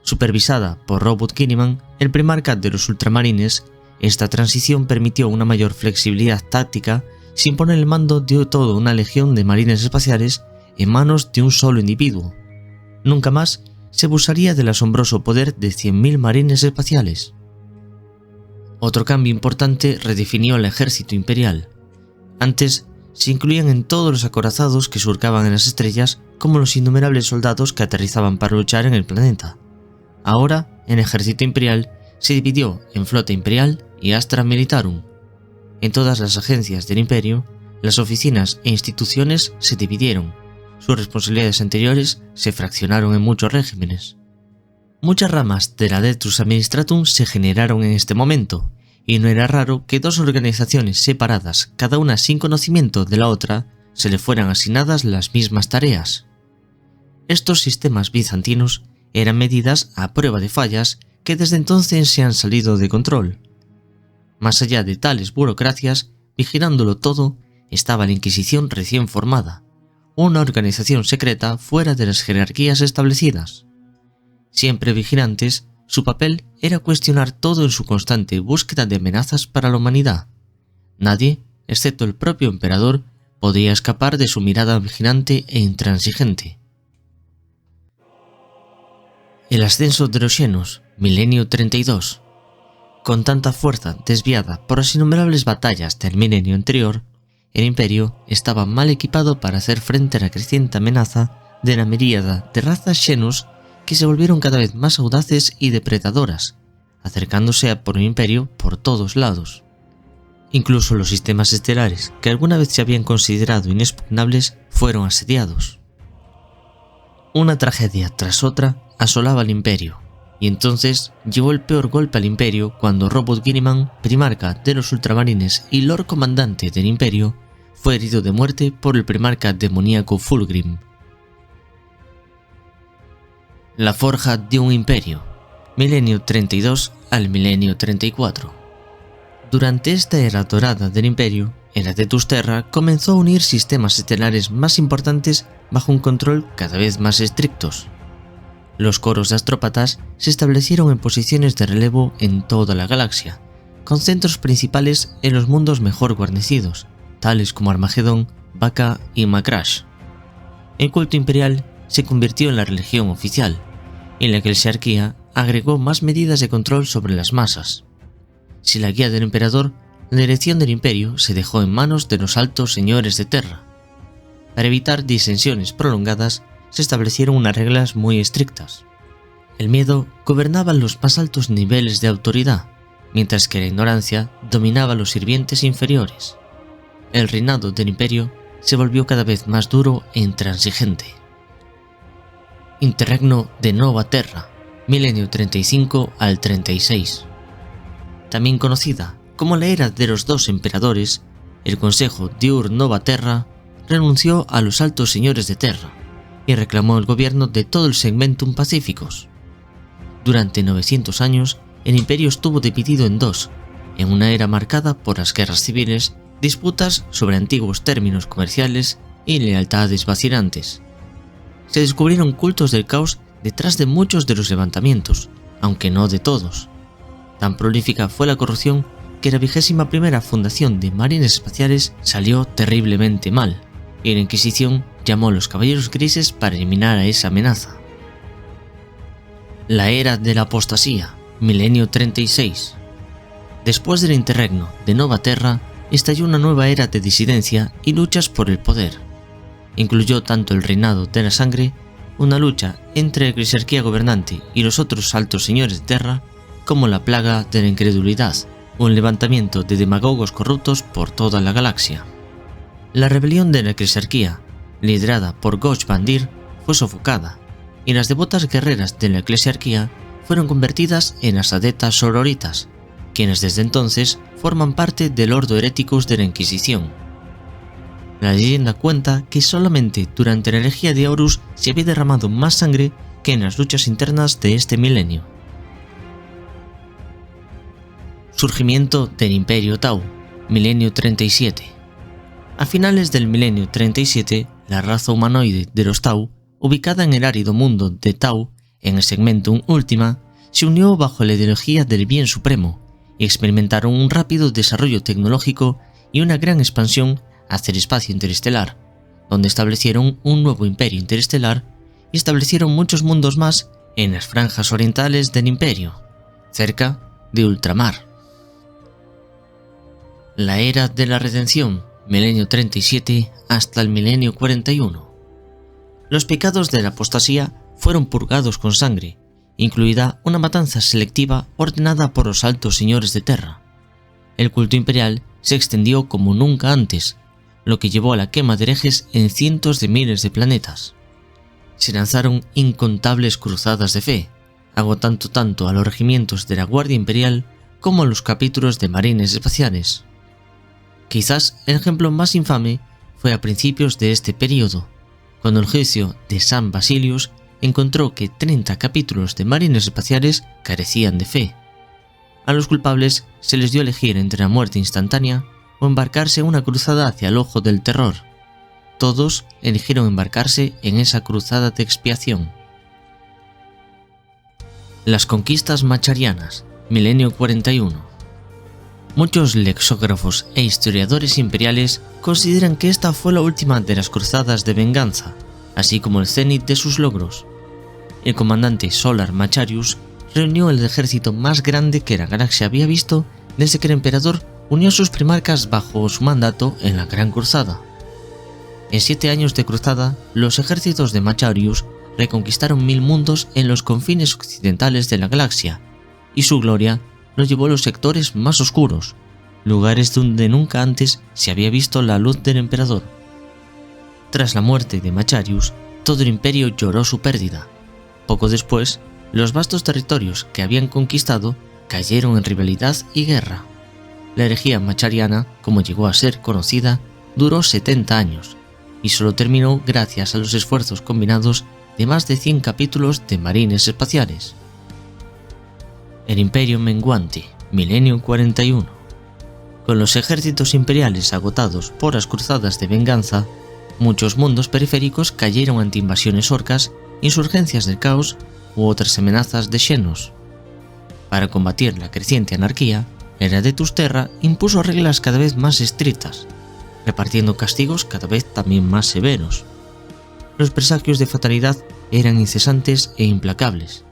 Supervisada por Robert Guilliman, el primarca de los ultramarines, esta transición permitió una mayor flexibilidad táctica sin poner el mando de toda una legión de marines espaciales en manos de un solo individuo. Nunca más se abusaría del asombroso poder de 100.000 marines espaciales. Otro cambio importante redefinió el ejército imperial. Antes se incluían en todos los acorazados que surcaban en las estrellas como los innumerables soldados que aterrizaban para luchar en el planeta. Ahora, el ejército imperial se dividió en Flota Imperial y Astra Militarum. En todas las agencias del Imperio, las oficinas e instituciones se dividieron. Sus responsabilidades anteriores se fraccionaron en muchos regímenes. Muchas ramas de la Detus Administratum se generaron en este momento, y no era raro que dos organizaciones separadas, cada una sin conocimiento de la otra, se le fueran asignadas las mismas tareas. Estos sistemas bizantinos eran medidas a prueba de fallas que desde entonces se han salido de control. Más allá de tales burocracias, vigilándolo todo, estaba la Inquisición recién formada, una organización secreta fuera de las jerarquías establecidas. Siempre vigilantes, su papel era cuestionar todo en su constante búsqueda de amenazas para la humanidad. Nadie, excepto el propio emperador, podía escapar de su mirada vigilante e intransigente. El ascenso de los Xenos, Milenio 32. Con tanta fuerza desviada por las innumerables batallas del milenio anterior, el Imperio estaba mal equipado para hacer frente a la creciente amenaza de la miríada de razas Xenos que se volvieron cada vez más audaces y depredadoras, acercándose a por el Imperio por todos lados. Incluso los sistemas estelares, que alguna vez se habían considerado inexpugnables, fueron asediados. Una tragedia tras otra asolaba al Imperio, y entonces llegó el peor golpe al Imperio cuando Robert Guilliman, primarca de los ultramarines y Lord Comandante del Imperio, fue herido de muerte por el primarca demoníaco Fulgrim. La forja de un imperio, Milenio 32 al Milenio 34. Durante esta era dorada del Imperio, el Tetus Terra comenzó a unir sistemas estelares más importantes bajo un control cada vez más estrictos. Los coros de astrópatas se establecieron en posiciones de relevo en toda la galaxia, con centros principales en los mundos mejor guarnecidos, tales como Armagedón, Vaca y Macrash. El culto imperial se convirtió en la religión oficial, en la que la jerarquía agregó más medidas de control sobre las masas. Sin la guía del emperador, la dirección del imperio se dejó en manos de los altos señores de Terra. Para evitar disensiones prolongadas, se establecieron unas reglas muy estrictas. El miedo gobernaba los más altos niveles de autoridad, mientras que la ignorancia dominaba a los sirvientes inferiores. El reinado del imperio se volvió cada vez más duro e intransigente. Interregno de Nova Terra, milenio 35 al 36. También conocida como la era de los dos emperadores, el Consejo Diur Nova Terra renunció a los altos señores de Terra y reclamó el gobierno de todo el Segmentum Pacificus. Durante 900 años, el imperio estuvo dividido en dos, en una era marcada por las guerras civiles, disputas sobre antiguos términos comerciales y lealtades vacilantes. Se descubrieron cultos del caos detrás de muchos de los levantamientos, aunque no de todos. Tan prolífica fue la corrupción que la 21ª fundación de marines espaciales salió terriblemente mal, y la Inquisición llamó a los Caballeros Grises para eliminar a esa amenaza. La era de la apostasía, milenio 36. Después del interregno de Nova Terra, estalló una nueva era de disidencia y luchas por el poder. Incluyó tanto el reinado de la sangre, una lucha entre la eclesiarquía gobernante y los otros altos señores de Terra, como la plaga de la incredulidad, un levantamiento de demagogos corruptos por toda la galaxia. La rebelión de la eclesiarquía, liderada por Goch Bandir, fue sofocada, y las devotas guerreras de la eclesiarquía fueron convertidas en las adeptas sororitas, quienes desde entonces forman parte del Ordo Hereticus de la Inquisición. La leyenda cuenta que solamente durante la herejía de Horus se había derramado más sangre que en las luchas internas de este milenio. Surgimiento del Imperio Tau, milenio 37. A finales del milenio 37, la raza humanoide de los Tau, ubicada en el árido mundo de Tau, en el Segmentum Ultima, se unió bajo la ideología del bien supremo y experimentaron un rápido desarrollo tecnológico y una gran expansión hacia el espacio interestelar, donde establecieron un nuevo imperio interestelar y establecieron muchos mundos más en las franjas orientales del imperio, cerca de ultramar. La era de la redención, milenio 37 hasta el milenio 41. Los pecados de la apostasía fueron purgados con sangre, incluida una matanza selectiva ordenada por los altos señores de Terra. El culto imperial se extendió como nunca antes, lo que llevó a la quema de herejes en cientos de miles de planetas. Se lanzaron incontables cruzadas de fe, agotando tanto a los regimientos de la Guardia Imperial como a los capítulos de marines espaciales. Quizás el ejemplo más infame fue a principios de este periodo, cuando el juicio de San Basilius encontró que 30 capítulos de marines espaciales carecían de fe. A los culpables se les dio a elegir entre la muerte instantánea o embarcarse en una cruzada hacia el ojo del terror. Todos eligieron embarcarse en esa cruzada de expiación. Las conquistas macharianas, milenio 41. Muchos lexógrafos e historiadores imperiales consideran que esta fue la última de las cruzadas de venganza, así como el cenit de sus logros. El comandante Solar Macharius reunió el ejército más grande que la galaxia había visto desde que el emperador unió sus primarcas bajo su mandato en la Gran Cruzada. En 7 años de cruzada, los ejércitos de Macharius reconquistaron 1000 mundos en los confines occidentales de la galaxia, y su gloria los llevó a los sectores más oscuros, lugares donde nunca antes se había visto la luz del emperador. Tras la muerte de Macharius, todo el imperio lloró su pérdida. Poco después, los vastos territorios que habían conquistado cayeron en rivalidad y guerra. La herejía machariana, como llegó a ser conocida, duró 70 años, y solo terminó gracias a los esfuerzos combinados de más de 100 capítulos de marines espaciales. El Imperio Menguante, milenio 41. Con los ejércitos imperiales agotados por las cruzadas de venganza, muchos mundos periféricos cayeron ante invasiones orcas, insurgencias del caos u otras amenazas de Xenos. Para combatir la creciente anarquía, el Heredatus Terra impuso reglas cada vez más estrictas, repartiendo castigos cada vez también más severos. Los presagios de fatalidad eran incesantes e implacables.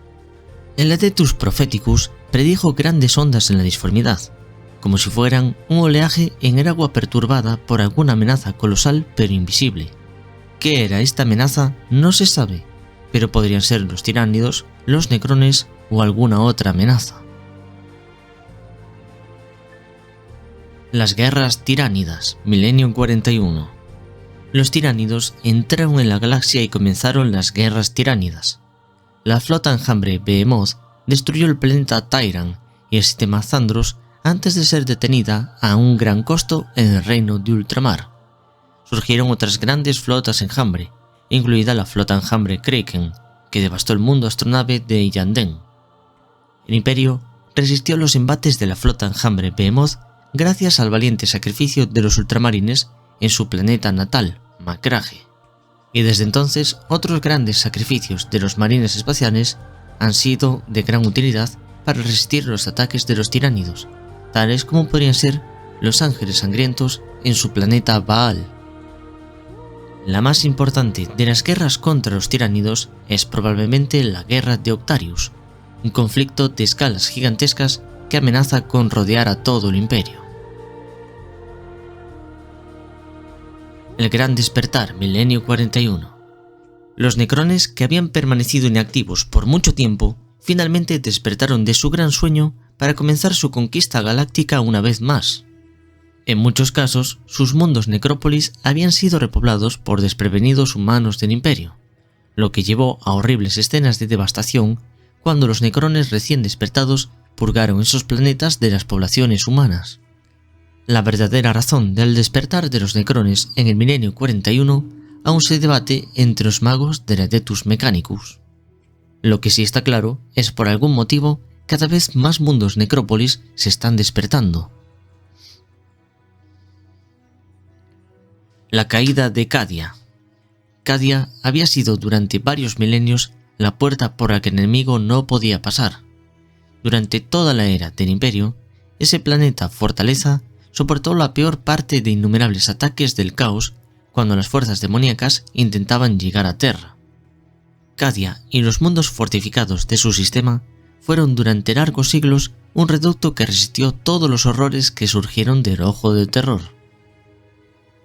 El Heredatus Propheticus predijo grandes ondas en la disformidad, como si fueran un oleaje en el agua perturbada por alguna amenaza colosal pero invisible. ¿Qué era esta amenaza? No se sabe, pero podrían ser los tiránidos, los necrones o alguna otra amenaza. Las guerras tiránidas, milenio 41. Los tiránidos entraron en la galaxia y comenzaron las guerras tiránidas. La flota enjambre Behemoth destruyó el planeta Tyran y el sistema Zandros antes de ser detenida a un gran costo en el reino de ultramar. Surgieron otras grandes flotas enjambre, incluida la flota enjambre Kraken, que devastó el mundo astronave de Yanden. El Imperio resistió los embates de la flota enjambre Behemoth gracias al valiente sacrificio de los ultramarines en su planeta natal, Macragge. Y desde entonces otros grandes sacrificios de los marines espaciales han sido de gran utilidad para resistir los ataques de los tiránidos, tales como podrían ser los ángeles sangrientos en su planeta Baal. La más importante de las guerras contra los tiránidos es probablemente la Guerra de Octarius, un conflicto de escalas gigantescas que amenaza con rodear a todo el Imperio. El Gran Despertar, Milenio 41. Los Necrones, que habían permanecido inactivos por mucho tiempo, finalmente despertaron de su gran sueño para comenzar su conquista galáctica una vez más. En muchos casos, sus mundos necrópolis habían sido repoblados por desprevenidos humanos del Imperio, lo que llevó a horribles escenas de devastación cuando los Necrones recién despertados purgaron esos planetas de las poblaciones humanas. La verdadera razón del despertar de los Necrones en el Milenio 41 aún se debate entre los magos del Adeptus Mechanicus. Lo que sí está claro es por algún motivo cada vez más mundos necrópolis se están despertando. La caída de Cadia. Cadia había sido durante varios milenios la puerta por la que el enemigo no podía pasar. Durante toda la era del Imperio, ese planeta fortaleza soportó la peor parte de innumerables ataques del caos cuando las fuerzas demoníacas intentaban llegar a Terra. Cadia y los mundos fortificados de su sistema fueron durante largos siglos un reducto que resistió todos los horrores que surgieron del Ojo del Terror.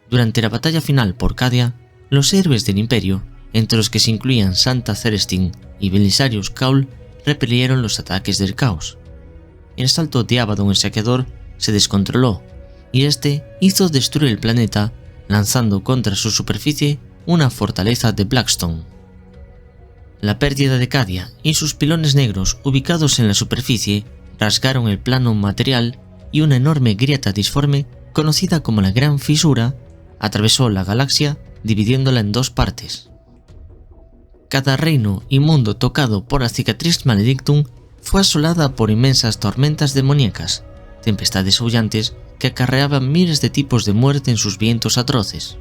Durante la batalla final por Cadia, los héroes del Imperio, entre los que se incluían Santa Celestine y Belisarius Cawl, repelieron los ataques del caos. El asalto de Abaddon el Saqueador se descontroló, y este hizo destruir el planeta, lanzando contra su superficie una fortaleza de Blackstone. La pérdida de Cadia y sus pilones negros ubicados en la superficie rasgaron el plano material y una enorme grieta disforme, conocida como la Gran Fisura, atravesó la galaxia dividiéndola en dos partes. Cada reino y mundo tocado por la Cicatrix Maledictum fue asolada por inmensas tormentas demoníacas, tempestades aullantes que acarreaban miles de tipos de muerte en sus vientos atroces.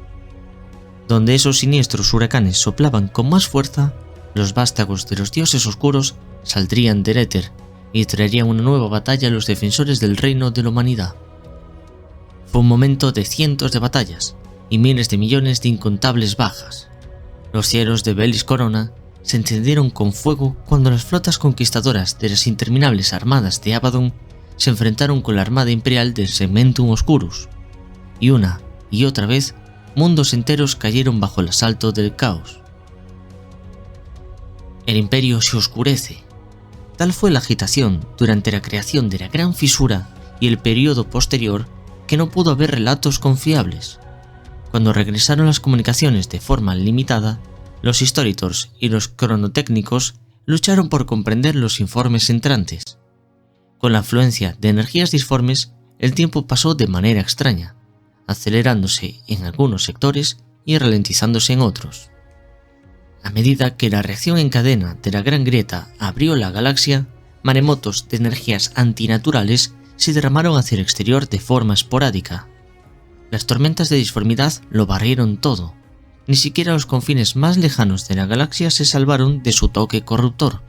Donde esos siniestros huracanes soplaban con más fuerza, los vástagos de los dioses oscuros saldrían del éter y traerían una nueva batalla a los defensores del reino de la humanidad. Fue un momento de cientos de batallas y miles de millones de incontables bajas. Los cielos de Belis Corona se encendieron con fuego cuando las flotas conquistadoras de las interminables armadas de Abaddon se enfrentaron con la armada imperial del Segmentum Oscurus, y una y otra vez mundos enteros cayeron bajo el asalto del caos. El Imperio se oscurece. Tal fue la agitación durante la creación de la Gran Fisura y el periodo posterior que no pudo haber relatos confiables. Cuando regresaron las comunicaciones de forma limitada, los Historitors y los cronotécnicos lucharon por comprender los informes entrantes. Con la afluencia de energías disformes, el tiempo pasó de manera extraña, acelerándose en algunos sectores y ralentizándose en otros. A medida que la reacción en cadena de la Gran Grieta abrió la galaxia, maremotos de energías antinaturales se derramaron hacia el exterior de forma esporádica. Las tormentas de disformidad lo barrieron todo. Ni siquiera los confines más lejanos de la galaxia se salvaron de su toque corruptor.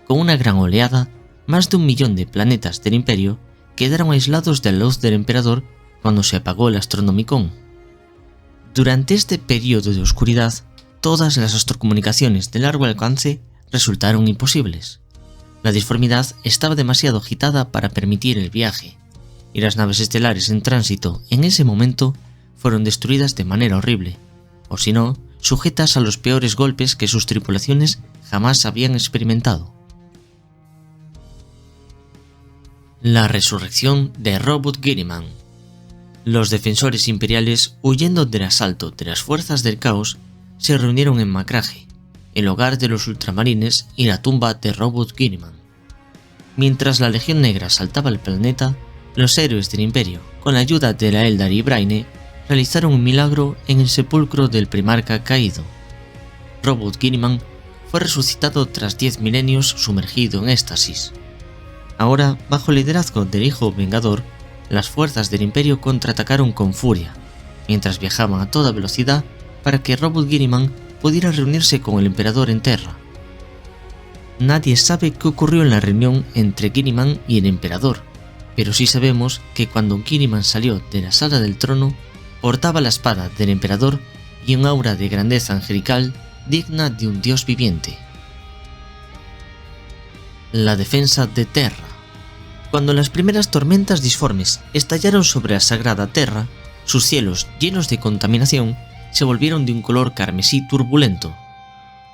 Con una gran oleada, más de 1 millón de planetas del Imperio quedaron aislados de la luz del Emperador cuando se apagó el Astronomicon. Durante este periodo de oscuridad, todas las astrocomunicaciones de largo alcance resultaron imposibles. La disformidad estaba demasiado agitada para permitir el viaje, y las naves estelares en tránsito en ese momento fueron destruidas de manera horrible, o si no, sujetas a los peores golpes que sus tripulaciones jamás habían experimentado. La resurrección de Robot Guilliman. Los defensores imperiales, huyendo del asalto de las fuerzas del caos, se reunieron en Macragge, el hogar de los ultramarines y la tumba de Robot Guilliman. Mientras la Legión Negra asaltaba el planeta, los héroes del Imperio, con la ayuda de la Eldar y Braine, realizaron un milagro en el sepulcro del primarca caído. Robot Guilliman fue resucitado tras 10 milenios sumergido en éxtasis. Ahora, bajo el liderazgo del Hijo Vengador, las fuerzas del Imperio contraatacaron con furia, mientras viajaban a toda velocidad para que Robot Guilliman pudiera reunirse con el Emperador en Terra. Nadie sabe qué ocurrió en la reunión entre Guilliman y el Emperador, pero sí sabemos que cuando Guilliman salió de la sala del trono, portaba la espada del Emperador y un aura de grandeza angelical digna de un dios viviente. La defensa de Terra. Cuando las primeras tormentas disformes estallaron sobre la sagrada Terra, sus cielos llenos de contaminación se volvieron de un color carmesí turbulento.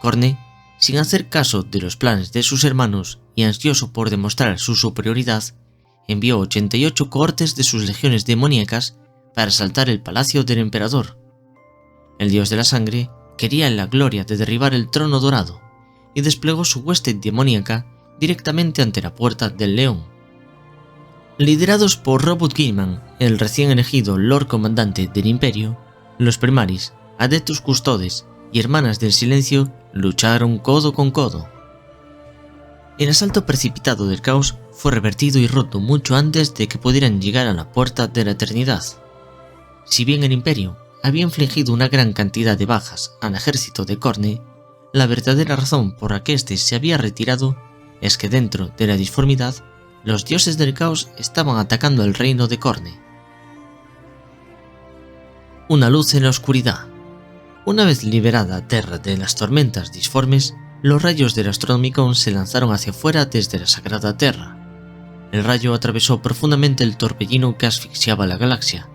Khorne, sin hacer caso de los planes de sus hermanos y ansioso por demostrar su superioridad, envió 88 cohortes de sus legiones demoníacas para asaltar el palacio del emperador. El dios de la sangre quería la gloria de derribar el trono dorado y desplegó su hueste demoníaca directamente ante la puerta del león. Liderados por Robot Guilliman, el recién elegido Lord Comandante del Imperio, los Primaris, Adeptus Custodes y Hermanas del Silencio lucharon codo con codo. El asalto precipitado del caos fue revertido y roto mucho antes de que pudieran llegar a la puerta de la eternidad. Si bien el Imperio había infligido una gran cantidad de bajas al ejército de Khorne, la verdadera razón por la que éste se había retirado es que dentro de la disformidad, los dioses del caos estaban atacando el reino de Khorne. Una luz en la oscuridad. Una vez liberada Terra de las tormentas disformes, los rayos del Astronomicon se lanzaron hacia afuera desde la sagrada Terra. El rayo atravesó profundamente el torbellino que asfixiaba la galaxia,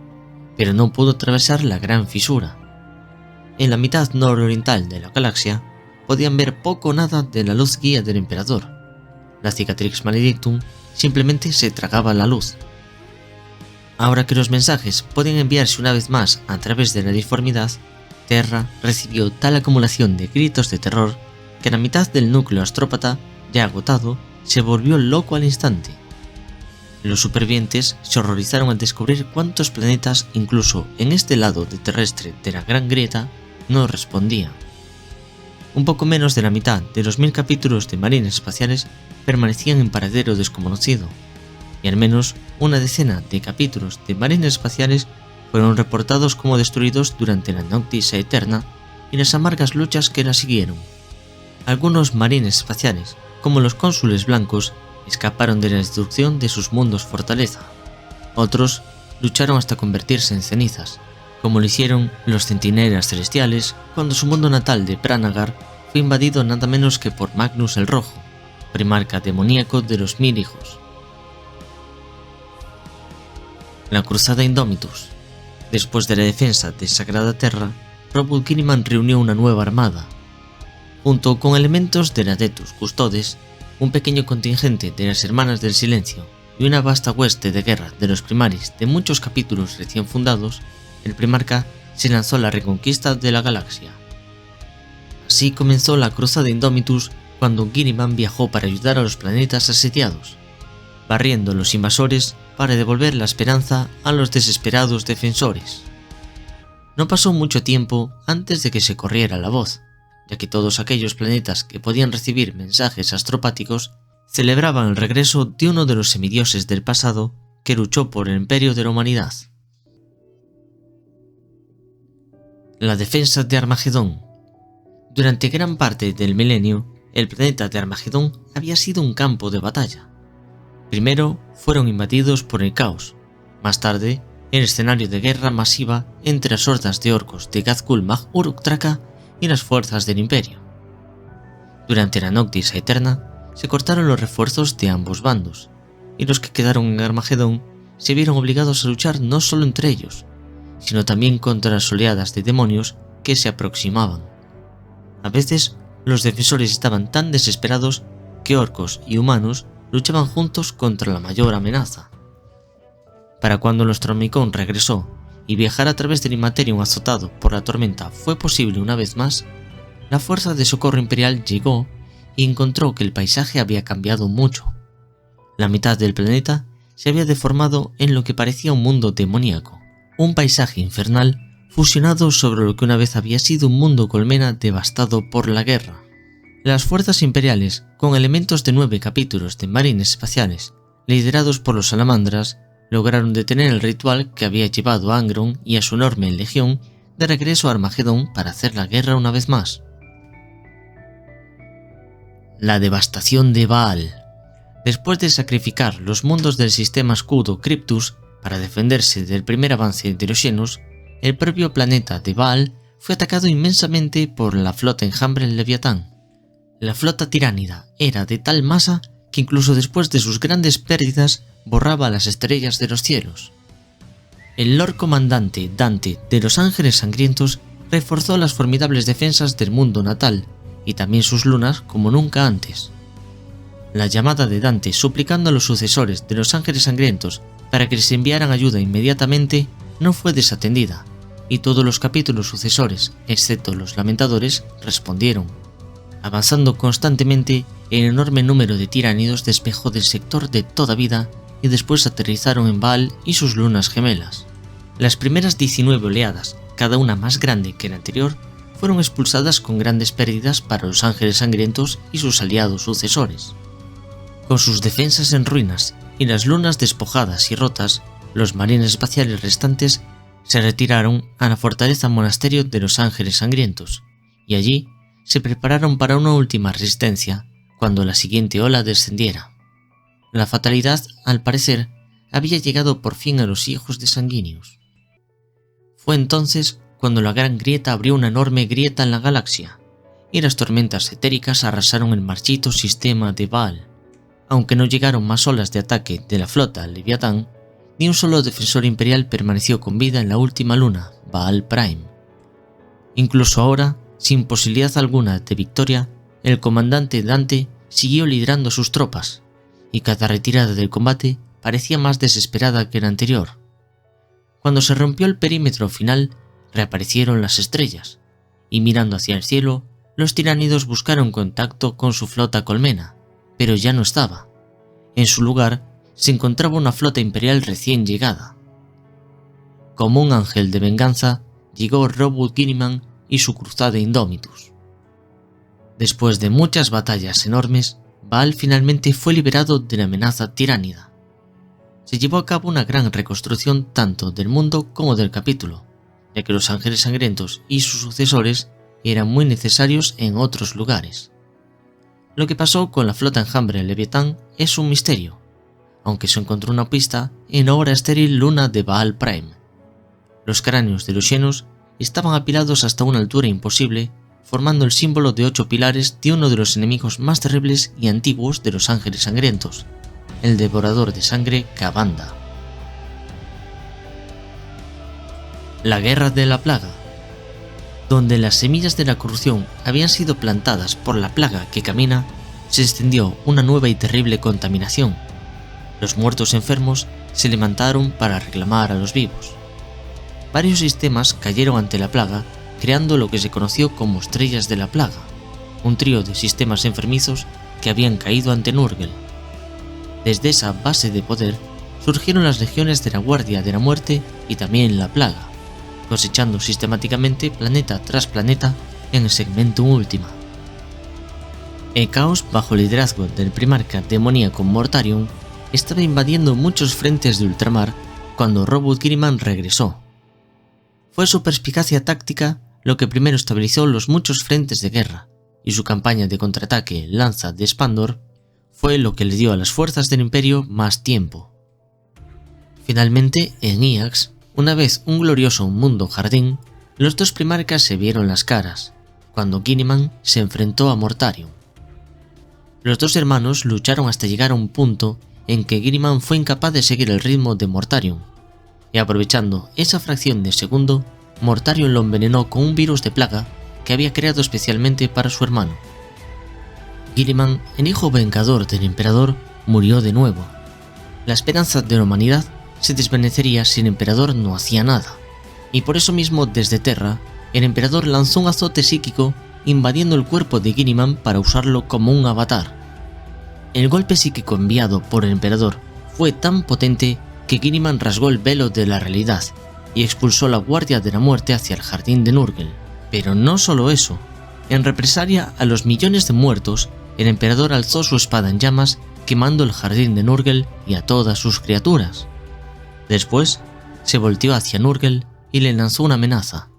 pero no pudo atravesar la gran fisura. En la mitad nororiental de la galaxia podían ver poco o nada de la luz guía del emperador. La Cicatrix Maledictum simplemente se tragaba la luz. Ahora que los mensajes podían enviarse una vez más a través de la disformidad, Terra recibió tal acumulación de gritos de terror que la mitad del núcleo astrópata, ya agotado, se volvió loco al instante. Los supervivientes se horrorizaron al descubrir cuántos planetas, incluso en este lado de terrestre de la Gran Grieta, no respondían. Un poco menos de la mitad de los 1000 capítulos de Marines Espaciales permanecían en paradero desconocido, y al menos una decena de capítulos de Marines Espaciales fueron reportados como destruidos durante la Noctis Aeterna y las amargas luchas que la siguieron. Algunos Marines Espaciales, como los cónsules blancos, escaparon de la destrucción de sus mundos fortaleza. Otros lucharon hasta convertirse en cenizas, como lo hicieron los Centinelas Celestiales cuando su mundo natal de Pranagar fue invadido nada menos que por Magnus el Rojo, primarca demoníaco de los 1000 hijos. La Cruzada Indomitus. Después de la defensa de Sagrada Terra, Robot Guilliman reunió una nueva armada. Junto con elementos de Adeptus Custodes, un pequeño contingente de las Hermanas del Silencio y una vasta hueste de guerra de los Primaris de muchos capítulos recién fundados, el primarca se lanzó a la reconquista de la galaxia. Así comenzó la Cruzada Indomitus cuando Guilliman viajó para ayudar a los planetas asediados, barriendo a los invasores para devolver la esperanza a los desesperados defensores. No pasó mucho tiempo antes de que se corriera la voz, ya que todos aquellos planetas que podían recibir mensajes astropáticos celebraban el regreso de uno de los semidioses del pasado que luchó por el imperio de la humanidad. La defensa de Armagedón. Durante gran parte del milenio, el planeta de Armagedón había sido un campo de batalla. Primero fueron invadidos por el caos, más tarde el escenario de guerra masiva entre las hordas de orcos de Ghazghkull Mag Uruk Traka y las fuerzas del imperio. Durante la Noctis Aeterna se cortaron los refuerzos de ambos bandos, y los que quedaron en Armagedón se vieron obligados a luchar no solo entre ellos, sino también contra las oleadas de demonios que se aproximaban. A veces los defensores estaban tan desesperados que orcos y humanos luchaban juntos contra la mayor amenaza. Para cuando el Astronomicon regresó y viajar a través del Immaterium azotado por la tormenta fue posible una vez más, la fuerza de socorro imperial llegó y encontró que el paisaje había cambiado mucho. La mitad del planeta se había deformado en lo que parecía un mundo demoníaco, un paisaje infernal fusionado sobre lo que una vez había sido un mundo colmena devastado por la guerra. Las fuerzas imperiales, con elementos de 9 capítulos de marines espaciales, liderados por los salamandras, lograron detener el ritual que había llevado a Angron y a su enorme legión de regreso a Armagedón para hacer la guerra una vez más. La devastación de Baal. Después de sacrificar los mundos del sistema escudo Cryptus para defenderse del primer avance de los Xenos, el propio planeta de Baal fue atacado inmensamente por la flota enjambre Leviatán. La flota tiránida era de tal masa que incluso después de sus grandes pérdidas borraba las estrellas de los cielos. El Lord Comandante Dante de los Ángeles Sangrientos reforzó las formidables defensas del mundo natal y también sus lunas como nunca antes. La llamada de Dante suplicando a los sucesores de los Ángeles Sangrientos para que les enviaran ayuda inmediatamente no fue desatendida, y todos los capítulos sucesores, excepto los Lamentadores, respondieron. Avanzando constantemente, el enorme número de tiránidos despejó del sector de toda vida y después aterrizaron en Baal y sus lunas gemelas. Las primeras 19 oleadas, cada una más grande que la anterior, fueron expulsadas con grandes pérdidas para los Ángeles Sangrientos y sus aliados sucesores. Con sus defensas en ruinas y las lunas despojadas y rotas, los marines espaciales restantes se retiraron a la fortaleza monasterio de los Ángeles Sangrientos, y allí se prepararon para una última resistencia cuando la siguiente ola descendiera. La fatalidad, al parecer, había llegado por fin a los hijos de Sanguinius. Fue entonces cuando la Gran Grieta abrió una enorme grieta en la galaxia, y las tormentas etéricas arrasaron el marchito sistema de Baal. Aunque no llegaron más olas de ataque de la flota Leviatán, ni un solo defensor imperial permaneció con vida en la última luna, Baal Prime. Incluso ahora, sin posibilidad alguna de victoria, el comandante Dante siguió liderando sus tropas, y cada retirada del combate parecía más desesperada que la anterior. Cuando se rompió el perímetro final, reaparecieron las estrellas, y mirando hacia el cielo, los tiránidos buscaron contacto con su flota colmena, pero ya no estaba. En su lugar se encontraba una flota imperial recién llegada. Como un ángel de venganza, llegó Robb Guilliman y su cruzada Indomitus. Después de muchas batallas enormes, Baal finalmente fue liberado de la amenaza tiránida. Se llevó a cabo una gran reconstrucción tanto del mundo como del capítulo, ya que los Ángeles Sangrientos y sus sucesores eran muy necesarios en otros lugares. Lo que pasó con la flota enjambre Leviatán es un misterio, aunque se encontró una pista en la ahora estéril luna de Baal Prime. Los cráneos de los Xenos estaban apilados hasta una altura imposible, formando el símbolo de 8 pilares de uno de los enemigos más terribles y antiguos de los Ángeles Sangrientos, el devorador de sangre Kavanda. La Guerra de la Plaga. Donde las semillas de la corrupción habían sido plantadas por la plaga que camina, se extendió una nueva y terrible contaminación. Los muertos enfermos se levantaron para reclamar a los vivos. Varios sistemas cayeron ante la plaga, creando lo que se conoció como Estrellas de la Plaga, un trío de sistemas enfermizos que habían caído ante Nurgle. Desde esa base de poder surgieron las legiones de la Guardia de la Muerte y también la Plaga, cosechando sistemáticamente planeta tras planeta en el segmento Última. El caos, bajo el liderazgo del primarca demoníaco Mortarion, estaba invadiendo muchos frentes de ultramar cuando Robb Guilliman regresó. Fue su perspicacia táctica lo que primero estabilizó los muchos frentes de guerra, y su campaña de contraataque Lanza de Spandor fue lo que le dio a las fuerzas del Imperio más tiempo. Finalmente, en Iax, una vez un glorioso mundo jardín, los dos primarcas se vieron las caras, cuando Guilliman se enfrentó a Mortarion. Los dos hermanos lucharon hasta llegar a un punto en que Guilliman fue incapaz de seguir el ritmo de Mortarion, y aprovechando esa fracción de segundo, Mortarion lo envenenó con un virus de plaga que había creado especialmente para su hermano. Guilliman, el hijo vengador del emperador, murió de nuevo. La esperanza de la humanidad se desvanecería si el emperador no hacía nada, y por eso mismo desde Terra, el emperador lanzó un azote psíquico invadiendo el cuerpo de Guilliman para usarlo como un avatar. El golpe psíquico enviado por el emperador fue tan potente que Guilliman rasgó el velo de la realidad y expulsó la Guardia de la Muerte hacia el jardín de Nurgle. Pero no solo eso, en represalia a los millones de muertos, el emperador alzó su espada en llamas, quemando el jardín de Nurgle y a todas sus criaturas. Después, se volteó hacia Nurgle y le lanzó una amenaza.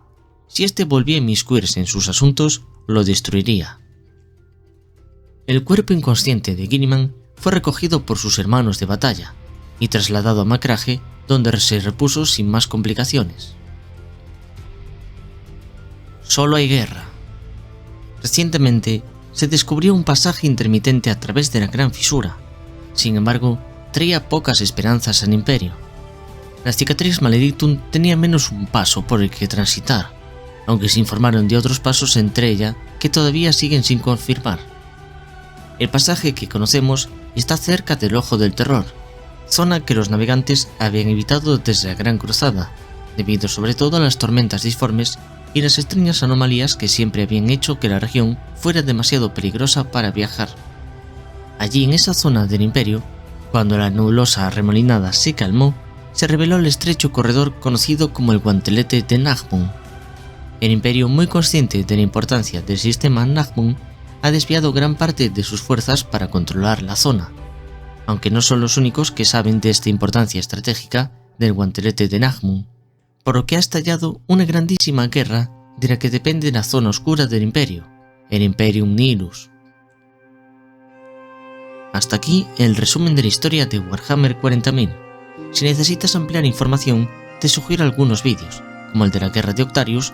Si este volvía a inmiscuirse en sus asuntos, lo destruiría. El cuerpo inconsciente de Guilliman fue recogido por sus hermanos de batalla y trasladado a Macragge, donde se repuso sin más complicaciones. Solo hay guerra. Recientemente se descubrió un pasaje intermitente a través de la Gran Fisura. Sin embargo, traía pocas esperanzas al Imperio. La cicatriz Maledictum tenía menos un paso por el que transitar, aunque se informaron de otros pasos entre ella que todavía siguen sin confirmar. El pasaje que conocemos está cerca del Ojo del Terror, zona que los navegantes habían evitado desde la Gran Cruzada, debido sobre todo a las tormentas disformes y las extrañas anomalías que siempre habían hecho que la región fuera demasiado peligrosa para viajar. Allí en esa zona del Imperio, cuando la nebulosa arremolinada se calmó, se reveló el estrecho corredor conocido como el Guantelete de Naghmund. El Imperio, muy consciente de la importancia del sistema Naghmund, ha desviado gran parte de sus fuerzas para controlar la zona, aunque no son los únicos que saben de esta importancia estratégica del Guantelete de Naghmund, por lo que ha estallado una grandísima guerra de la que depende la zona oscura del Imperio, el Imperium Nihilus. Hasta aquí el resumen de la historia de Warhammer 40.000. Si necesitas ampliar información, te sugiero algunos vídeos, como el de la Guerra de Octarius,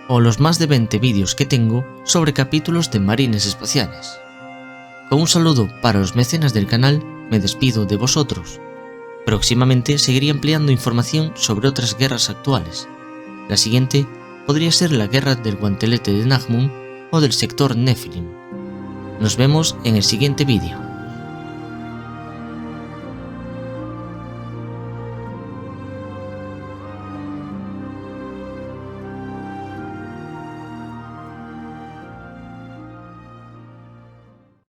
o los más de 20 vídeos que tengo sobre capítulos de marines espaciales. Con un saludo para los mecenas del canal, me despido de vosotros. Próximamente seguiré ampliando información sobre otras guerras actuales. La siguiente podría ser la guerra del Guantelete de Naghmund o del sector Nephilim. Nos vemos en el siguiente vídeo.